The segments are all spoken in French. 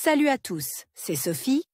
Salut à tous, c'est Sophie.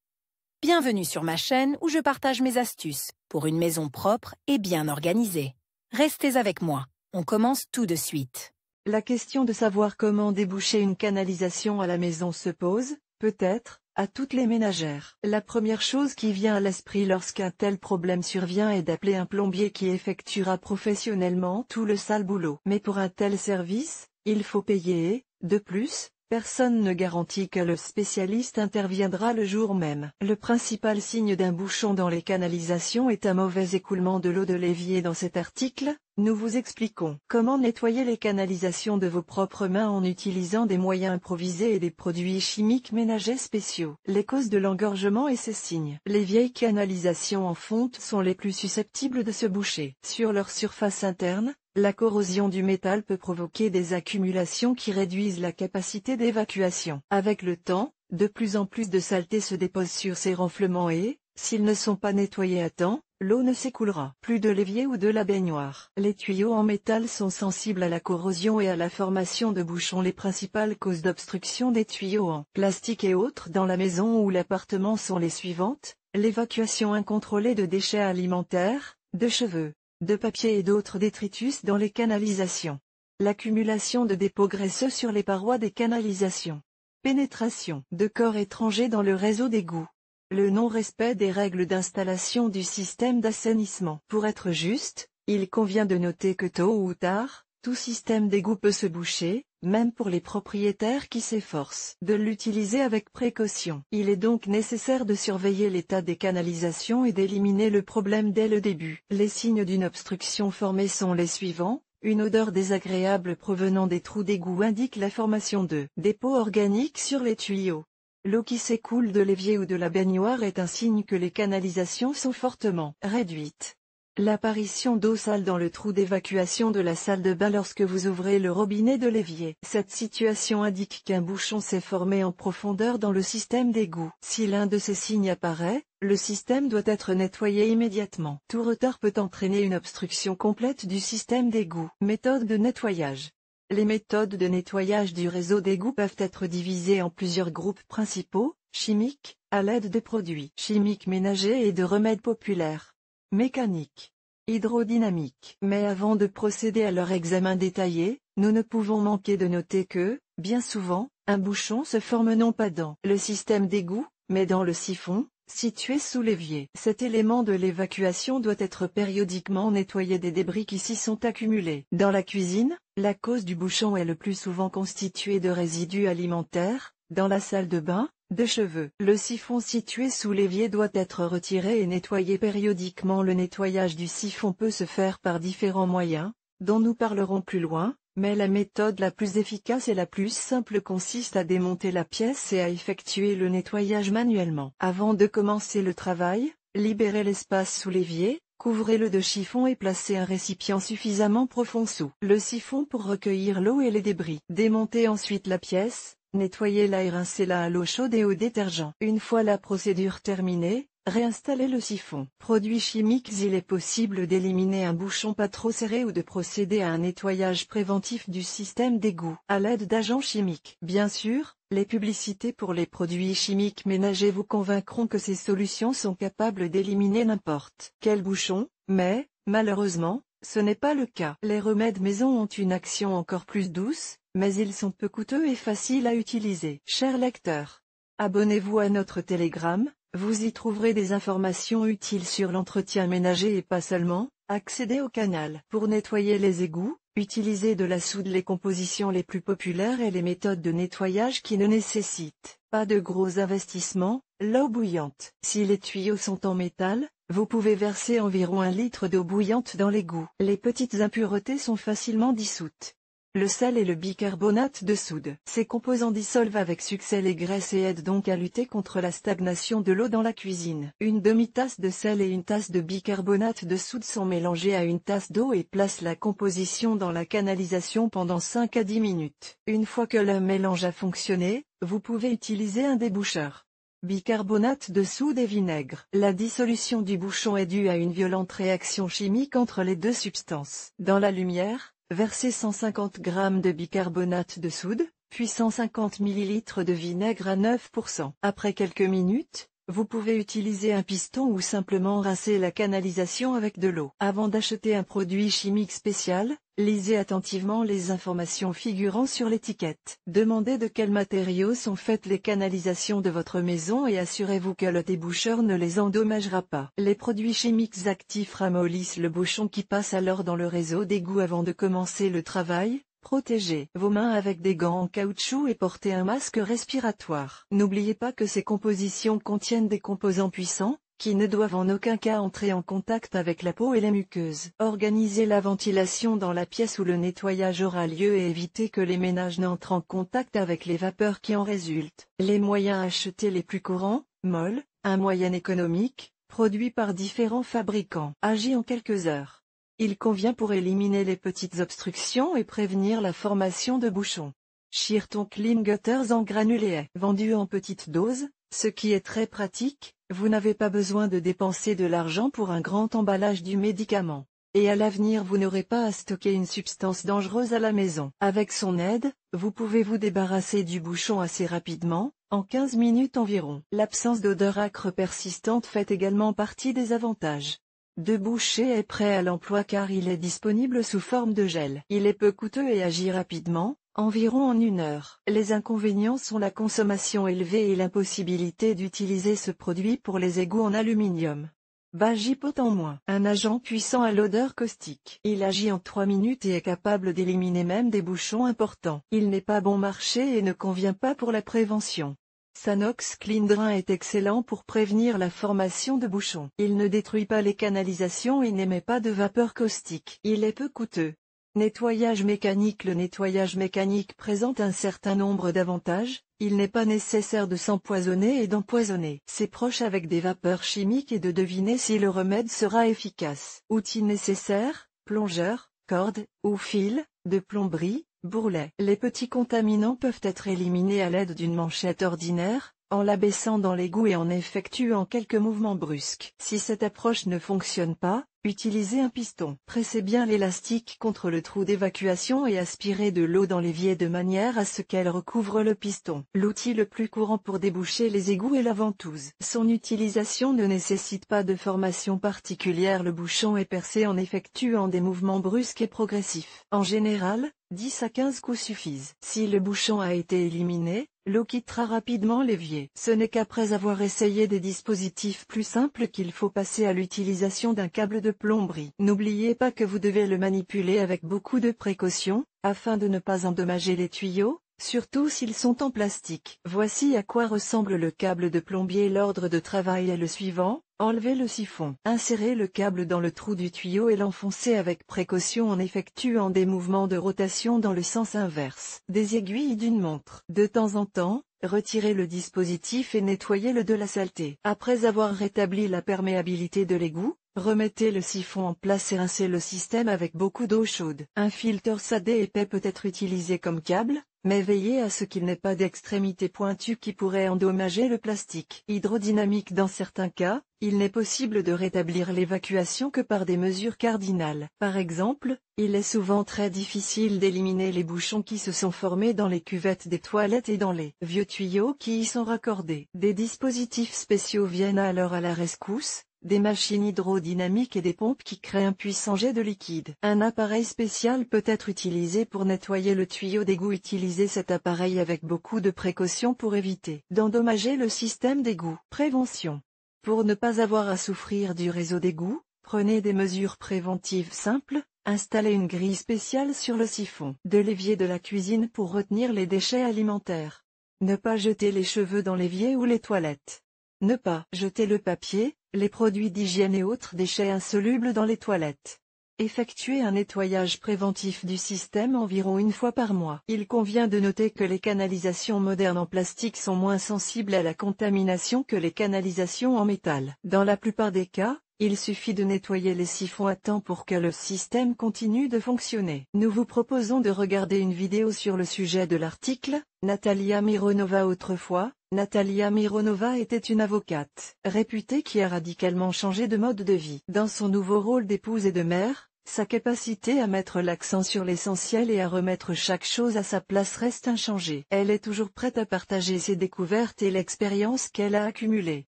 Bienvenue sur ma chaîne où je partage mes astuces pour une maison propre et bien organisée. Restez avec moi, on commence tout de suite. La question de savoir comment déboucher une canalisation à la maison se pose, peut-être, à toutes les ménagères. La première chose qui vient à l'esprit lorsqu'un tel problème survient est d'appeler un plombier qui effectuera professionnellement tout le sale boulot. Mais pour un tel service, il faut payer et, de plus, personne ne garantit que le spécialiste interviendra le jour même. Le principal signe d'un bouchon dans les canalisations est un mauvais écoulement de l'eau de l'évier. Dans cet article, nous vous expliquons comment nettoyer les canalisations de vos propres mains en utilisant des moyens improvisés et des produits chimiques ménagers spéciaux. Les causes de l'engorgement et ses signes. Les vieilles canalisations en fonte sont les plus susceptibles de se boucher. Sur leur surface interne, la corrosion du métal peut provoquer des accumulations qui réduisent la capacité d'évacuation. Avec le temps, de plus en plus de saleté se dépose sur ces renflements et, s'ils ne sont pas nettoyés à temps, l'eau ne s'écoulera plus de l'évier ou de la baignoire. Les tuyaux en métal sont sensibles à la corrosion et à la formation de bouchons. Les principales causes d'obstruction des tuyaux en plastique et autres dans la maison ou l'appartement sont les suivantes: l'évacuation incontrôlée de déchets alimentaires, de cheveux, de papier et d'autres détritus dans les canalisations. L'accumulation de dépôts graisseux sur les parois des canalisations. Pénétration de corps étrangers dans le réseau d'égout. Le non-respect des règles d'installation du système d'assainissement. Pour être juste, il convient de noter que tôt ou tard, tout système d'égout peut se boucher, même pour les propriétaires qui s'efforcent de l'utiliser avec précaution. Il est donc nécessaire de surveiller l'état des canalisations et d'éliminer le problème dès le début. Les signes d'une obstruction formée sont les suivants. Une odeur désagréable provenant des trous d'égout indique la formation de dépôts organiques sur les tuyaux. L'eau qui s'écoule de l'évier ou de la baignoire est un signe que les canalisations sont fortement réduites. L'apparition d'eau sale dans le trou d'évacuation de la salle de bain lorsque vous ouvrez le robinet de l'évier. Cette situation indique qu'un bouchon s'est formé en profondeur dans le système d'égout. Si l'un de ces signes apparaît, le système doit être nettoyé immédiatement. Tout retard peut entraîner une obstruction complète du système d'égout. Méthode de nettoyage. Les méthodes de nettoyage du réseau d'égout peuvent être divisées en plusieurs groupes principaux: chimiques, à l'aide de produits chimiques ménagers et de remèdes populaires; mécaniques, hydrodynamiques. Mais avant de procéder à leur examen détaillé, nous ne pouvons manquer de noter que, bien souvent, un bouchon se forme non pas dans le système d'égout, mais dans le siphon, situé sous l'évier. Cet élément de l'évacuation doit être périodiquement nettoyé des débris qui s'y sont accumulés. Dans la cuisine, la cause du bouchon est le plus souvent constituée de résidus alimentaires. Dans la salle de bain, de cheveux. Le siphon situé sous l'évier doit être retiré et nettoyé périodiquement. Le nettoyage du siphon peut se faire par différents moyens, dont nous parlerons plus loin, mais la méthode la plus efficace et la plus simple consiste à démonter la pièce et à effectuer le nettoyage manuellement. Avant de commencer le travail, libérez l'espace sous l'évier, couvrez-le de chiffon et placez un récipient suffisamment profond sous le siphon pour recueillir l'eau et les débris. Démontez ensuite la pièce, nettoyez-la et rincez-la à l'eau chaude et au détergent. Une fois la procédure terminée, réinstallez le siphon. Produits chimiques. Il est possible d'éliminer un bouchon pas trop serré ou de procéder à un nettoyage préventif du système d'égout à l'aide d'agents chimiques. Bien sûr, les publicités pour les produits chimiques ménagers vous convaincront que ces solutions sont capables d'éliminer n'importe quel bouchon, mais, malheureusement, ce n'est pas le cas. Les remèdes maison ont une action encore plus douce, mais ils sont peu coûteux et faciles à utiliser. Chers lecteurs, abonnez-vous à notre Telegram. Vous y trouverez des informations utiles sur l'entretien ménager et pas seulement. Accédez au canal. Pour nettoyer les égouts, utilisez de la soude. Les compositions les plus populaires et les méthodes de nettoyage qui ne nécessitent pas de gros investissements. L'eau bouillante. Si les tuyaux sont en métal, vous pouvez verser environ 1 litre d'eau bouillante dans l'égout. Les petites impuretés sont facilement dissoutes. Le sel et le bicarbonate de soude. Ces composants dissolvent avec succès les graisses et aident donc à lutter contre la stagnation de l'eau dans la cuisine. Une demi-tasse de sel et une tasse de bicarbonate de soude sont mélangés à une tasse d'eau et placent la composition dans la canalisation pendant 5 à 10 minutes. Une fois que le mélange a fonctionné, vous pouvez utiliser un déboucheur. Bicarbonate de soude et vinaigre. La dissolution du bouchon est due à une violente réaction chimique entre les deux substances. Dans la lumière, versez 150 g de bicarbonate de soude, puis 150 ml de vinaigre à 9%. Après quelques minutes, vous pouvez utiliser un piston ou simplement rincer la canalisation avec de l'eau. Avant d'acheter un produit chimique spécial, lisez attentivement les informations figurant sur l'étiquette. Demandez de quels matériaux sont faites les canalisations de votre maison et assurez-vous que le déboucheur ne les endommagera pas. Les produits chimiques actifs ramollissent le bouchon qui passe alors dans le réseau d'égout avant de commencer le travail. Protégez vos mains avec des gants en caoutchouc et portez un masque respiratoire. N'oubliez pas que ces compositions contiennent des composants puissants, qui ne doivent en aucun cas entrer en contact avec la peau et les muqueuses. Organisez la ventilation dans la pièce où le nettoyage aura lieu et évitez que les ménages n'entrent en contact avec les vapeurs qui en résultent. Les moyens achetés les plus courants, Moll, un moyen économique, produit par différents fabricants. Agit en quelques heures. Il convient pour éliminer les petites obstructions et prévenir la formation de bouchons. Shirton Clean Gutters en granulés. Vendu en petites doses, ce qui est très pratique, vous n'avez pas besoin de dépenser de l'argent pour un grand emballage du médicament. Et à l'avenir vous n'aurez pas à stocker une substance dangereuse à la maison. Avec son aide, vous pouvez vous débarrasser du bouchon assez rapidement, en 15 minutes environ. L'absence d'odeur âcre persistante fait également partie des avantages. De boucher est prêt à l'emploi car il est disponible sous forme de gel. Il est peu coûteux et agit rapidement, environ en 1 heure. Les inconvénients sont la consommation élevée et l'impossibilité d'utiliser ce produit pour les égouts en aluminium. Bagipot en moins. Un agent puissant à l'odeur caustique. Il agit en 3 minutes et est capable d'éliminer même des bouchons importants. Il n'est pas bon marché et ne convient pas pour la prévention. Sanox Clean Drain est excellent pour prévenir la formation de bouchons. Il ne détruit pas les canalisations et n'émet pas de vapeur caustique. Il est peu coûteux. Nettoyage mécanique. Le nettoyage mécanique présente un certain nombre d'avantages. Il n'est pas nécessaire de s'empoisonner et d'empoisonner ses proches avec des vapeurs chimiques et de deviner si le remède sera efficace. Outils nécessaires, plongeur, corde, ou fil, de plomberie, bourrelet. Les petits contaminants peuvent être éliminés à l'aide d'une manchette ordinaire, en l'abaissant dans l'égout et en effectuant quelques mouvements brusques. Si cette approche ne fonctionne pas, utilisez un piston. Pressez bien l'élastique contre le trou d'évacuation et aspirez de l'eau dans l'évier de manière à ce qu'elle recouvre le piston. L'outil le plus courant pour déboucher les égouts est la ventouse. Son utilisation ne nécessite pas de formation particulière. Le bouchon est percé en effectuant des mouvements brusques et progressifs. En général, 10 à 15 coups suffisent. Si le bouchon a été éliminé, l'eau quittera rapidement l'évier. Ce n'est qu'après avoir essayé des dispositifs plus simples qu'il faut passer à l'utilisation d'un câble de plomberie. N'oubliez pas que vous devez le manipuler avec beaucoup de précaution, afin de ne pas endommager les tuyaux, surtout s'ils sont en plastique. Voici à quoi ressemble le câble de plombier. L'ordre de travail est le suivant. Enlevez le siphon. Insérez le câble dans le trou du tuyau et l'enfoncez avec précaution en effectuant des mouvements de rotation dans le sens inverse. Des aiguilles d'une montre. De temps en temps, retirez le dispositif et nettoyez-le de la saleté. Après avoir rétabli la perméabilité de l'égout, remettez le siphon en place et rincez le système avec beaucoup d'eau chaude. Un filtre sadé épais peut être utilisé comme câble, mais veillez à ce qu'il n'ait pas d'extrémité pointue qui pourrait endommager le plastique. Hydrodynamique. Dans certains cas, il n'est possible de rétablir l'évacuation que par des mesures cardinales. Par exemple, il est souvent très difficile d'éliminer les bouchons qui se sont formés dans les cuvettes des toilettes et dans les vieux tuyaux qui y sont raccordés. Des dispositifs spéciaux viennent alors à la rescousse. Des machines hydrodynamiques et des pompes qui créent un puissant jet de liquide. Un appareil spécial peut être utilisé pour nettoyer le tuyau d'égout. Utilisez cet appareil avec beaucoup de précaution pour éviter d'endommager le système d'égout. Prévention. Pour ne pas avoir à souffrir du réseau d'égout, prenez des mesures préventives simples. Installez une grille spéciale sur le siphon de l'évier de la cuisine pour retenir les déchets alimentaires. Ne pas jeter les cheveux dans l'évier ou les toilettes. Ne pas jeter le papier, les produits d'hygiène et autres déchets insolubles dans les toilettes. Effectuez un nettoyage préventif du système environ 1 fois par mois. Il convient de noter que les canalisations modernes en plastique sont moins sensibles à la contamination que les canalisations en métal. Dans la plupart des cas, il suffit de nettoyer les siphons à temps pour que le système continue de fonctionner. Nous vous proposons de regarder une vidéo sur le sujet de l'article. Natalia Mironova. Autrefois, Natalia Mironova était une avocate réputée qui a radicalement changé de mode de vie. Dans son nouveau rôle d'épouse et de mère, Sa capacité à mettre l'accent sur l'essentiel et à remettre chaque chose à sa place reste inchangée. Elle est toujours prête à partager ses découvertes et l'expérience qu'elle a accumulée.